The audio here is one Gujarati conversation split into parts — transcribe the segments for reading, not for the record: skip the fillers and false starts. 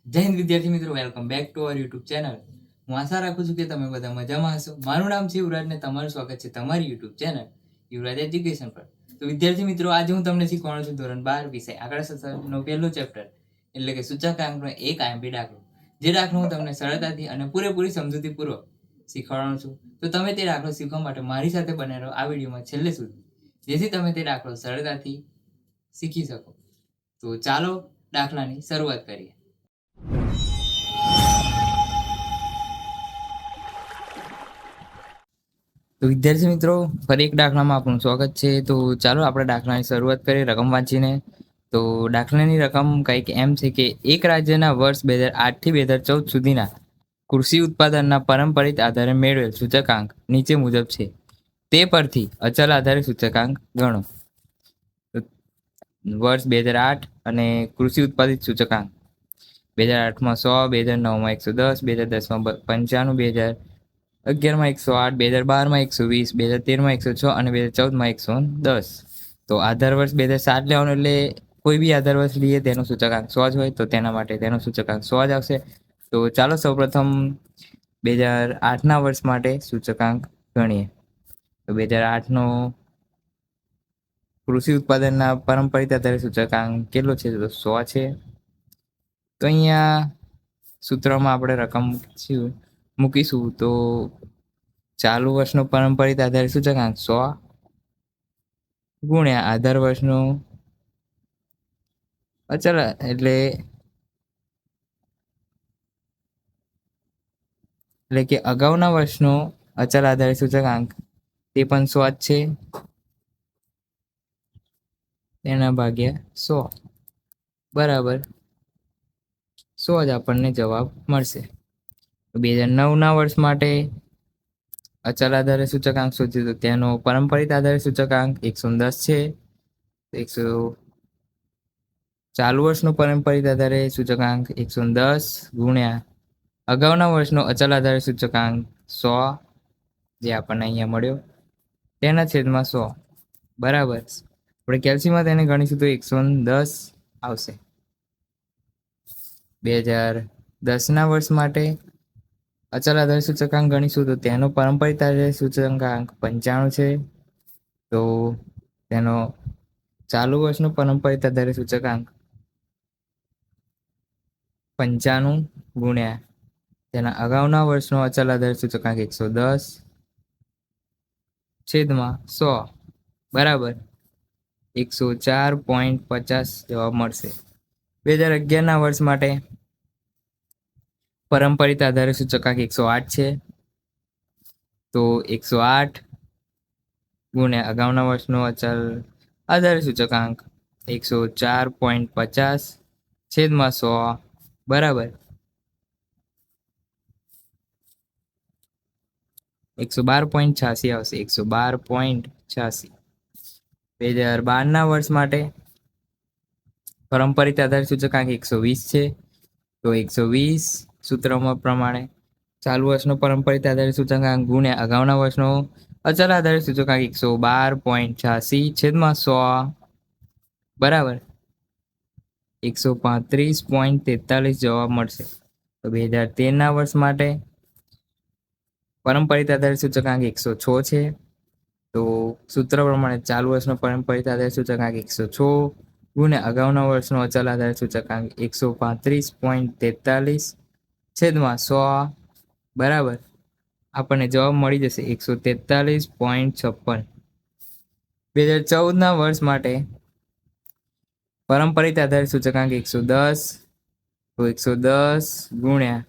જય હિન્દ વિદ્યાર્થી મિત્રો, welcome back to our YouTube channel. હું આશા રાખું છું કે તમે બધા મજામાં હશો. મારું નામ છે યુવરાજ ને તમારું સ્વાગત છે તમારી યુટ્યુબ ચેનલ યુવરાજ એજ્યુકેશન પર. તો વિદ્યાર્થી મિત્રો, આજે હું તમને શીખવાનો છું ધોરણ 12 વિષય આંકડાશાસ્ત્રનો પહેલો ચેપ્ટર એટલે કે સૂચકાંકનો એક આઈએમપી દાખલો. જે દાખલો હું તમને સરળતાથી અને પૂરેપૂરી સમજૂતીપૂર્વક શીખવાડવાનો છું. તો તમે તે દાખલો શીખવા માટે મારી સાથે બને રહો આ વિડીયોમાં છેલ્લે સુધી, જેથી તમે તે દાખલો સરળતાથી શીખી શકો. તો ચાલો દાખલાની શરૂઆત કરીએ. તો વિદ્યાર્થી મિત્રો, ફરી એક દાખલામાં આપનું સ્વાગત છે. તો ચાલો આપણે દાખલાની શરૂઆત કરીએ રકમ વાંચીને. તો દાખલાની રકમ કંઈક એમ છે કે એક રાજ્યના વર્ષ 2008 થી 2014 સુધીના કૃષિ ઉત્પાદનના પારંપરિક આધારે મેળવેલ સૂચકાંક નીચે મુજબ છે. તે પરથી અચલ આધારે સૂચકાંક ગણો. વર્ષ 2008 અને કૃષિ ઉત્પાદિત સૂચકાંક 2008માં 100, 2009માં 110, 2010માં 95, 2011માં 108, 2012માં 120, 2013માં 106 અને 2014માં 110. તો આધાર વર્ષ 2007 લેવાનું, એટલે કોઈ બી આધાર વર્ષ લઈએ તેનો સૂચકાંક 100 જ હોય, તો તેના માટે તેનો સૂચકાંક 100 જ આવશે. તો ચાલો સૌપ્રથમ 2008ના વર્ષ માટે સૂચકાંક ગણીએ. તો 2008નો કૃષિ ઉત્પાદનના પારંપરિક આધારે સૂચકાંક કેટલો છે? તો 100 છે. તો અહીંયા સૂત્રમાં આપણે રકમ મૂકીશું. તો ચાલુ વર્ષનો પારંપરિક આધારે સૂચકાંક 100 ગુણ્યા આધાર વર્ષનો અચલ એટલે કે અગાઉના વર્ષનો અચલ આધારે સૂચકાંક તે પણ 100 જ છે, તેના ભાગ્યા 100 બરાબર 100 જ આપણને જવાબ મળશે. 2009ના વર્ષ માટે અચલ આધારે સૂચકાંક શોધ્યું, તો તેનો પારંપરિક આધારે સૂચકાંક 110 છે. ચાલુ વર્ષનો પારંપરિક આધારે સૂચકાંક 110 ગુણ્યા અગાઉના વર્ષનો અચલ આધારે સૂચકાંક 100, જે આપણને અહીંયા મળ્યો, તેના છેદમાં 100 બરાબર. આપણે કેલ્સીમાં તેને ગણીશું તો 110 આવશે. 2010ના વર્ષ માટે અચલ આધારે સૂચકાંક ગણીશું, તો તેનો પારંપરિક આધારે સૂચકાંક 95 છે. તો તેનો ચાલુ વર્ષનો પારંપરિક આધારે સૂચકાંક 95 ગુણ્યા તેના અગાઉના વર્ષનો અચલ આધારે સૂચકાંક 110 છેદમાં 100 બરાબર 104.50 જવાબ મળશે. 2011ના વર્ષ માટે પારંપરિક આધારે સૂચકાંક 108 છે. તો 108 ગુણ્યા અગાઉના વર્ષનો અચલ આધારે સૂચકાંક 104.50 છેદમાં 100 બરાબર 112.86 આવશે. 112.86. 2012ના વર્ષ માટે પારંપરિક આધારે સૂચકાંક 120 છે. તો 120 સૂત્રમાં પ્રમાણે ચાલુ વર્ષનો પારંપરિક આધારે સૂચકાંક ગુણ્યા અગાઉના વર્ષનો અચલ આધારે સૂચકાંક 112.86 છેદમાં 100 બરાબર 135.43 જવાબ મળશે. તો 2013ના વર્ષ માટે પારંપરિક આધારે સૂચકાંક 106 છે. તો સૂત્ર પ્રમાણે ચાલુ વર્ષનો પારંપરિક આધારે સૂચકાંક 106 ગુણ્યા અગાઉના વર્ષનો અચલ આધારે સૂચકાંક 135.43 છેદમાં 100 બરાબર આપણને જવાબ મળી જશે 143.56. 2014ના વર્ષ માટે પારંપરિક આધારે સૂચકાંક 110, તો 110 ગુણ્યા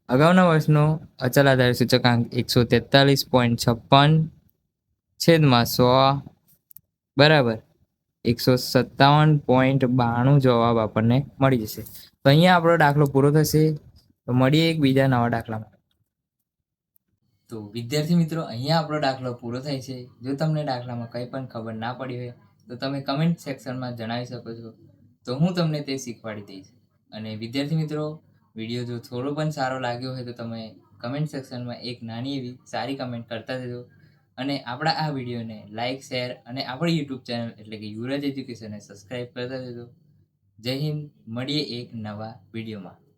અગાઉના વર્ષનો અચલ આધારે સૂચકાંક 143.56 છેદમાં 100 બરાબર 157.92 જવાબ આપણને મળી જશે. તો અહીંયા આપણો દાખલો પૂરો થશે. તો મળીએ એક બીજા નવા દાખલામાં. તો વિદ્યાર્થી મિત્રો, અહીંયા આપણો દાખલો પૂરો થાય છે. જો તમને દાખલામાં કંઈ પણ ખબર ના પડી હોય તો તમે કમેન્ટ સેક્શનમાં જણાવી શકો છો, તો હું તમને તે શીખવાડી દઈશ. અને વિદ્યાર્થી મિત્રો, વિડીયો જો થોડો પણ સારો લાગ્યો હોય તો તમે કમેન્ટ સેક્શનમાં એક નાની એવી સારી કમેન્ટ કરતા જજો. અને આપણા આ વિડીયોને લાઇક, શેર અને આપણી યુટ્યુબ ચેનલ એટલે કે યુવરાજ એજ્યુકેશનને સબસ્ક્રાઈબ કરતા જજો. જય હિન્દ. મળીએ એક નવા વિડીયોમાં.